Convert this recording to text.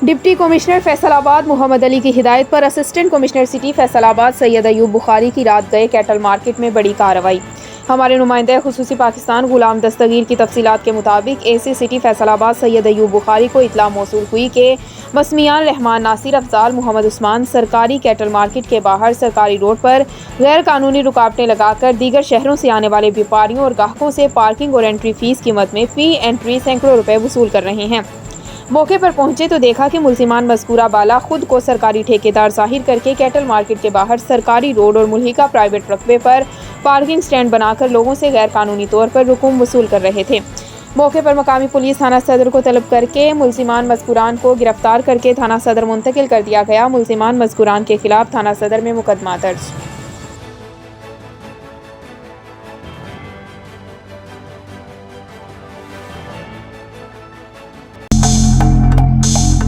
Deputy commissioner Faisalabad Mohammad Ali की हिदायत पर assistant commissioner city Faisalabad Syed Ayub Bukhari की रात गए कैटल मार्केट में बड़ी कार्रवाई। हमारे नुमाइंदे खुसूसी पाकिस्तान गुलाम दस्तगीर की तफसीलात के मुताबिक एसी सिटी फैसलाबाद सैयद अयूब बुखारी को इतला मौसूल हुई कि बसमियान रहमान, नासिर अफजाल, मोहम्मद उस्मान सरकारी कैटल मार्केट के बाहर सरकारी रोड पर गैर कानूनी रुकावटें लगाकर दीगर शहरों से आने वाले व्यापारियों और ग्राहकों से पार्किंग और एंट्री फीस की मद में फ़ी एंट्री सैकड़ों रुपए वसूल कर रहे हैं। मौके पर पहुंचे तो देखा कि मुल्जिमान मज़कूरा बाला खुद को सरकारी ठेकेदार जाहिर करके कैटल मार्केट के बाहर सरकारी रोड और मुल्हिका प्राइवेट रकबे पर पार्किंग स्टैंड बनाकर लोगों से गैर कानूनी तौर पर रुकूम वसूल कर रहे थे। मौके पर मकामी पुलिस थाना सदर को तलब करके मुल्जिमान मज़कूरान को गिरफ्तार करके थाना सदर मुंतकिल कर दिया गया। मुल्जिमान मज़कूरान के खिलाफ थाना सदर में मुकदमा दर्ज।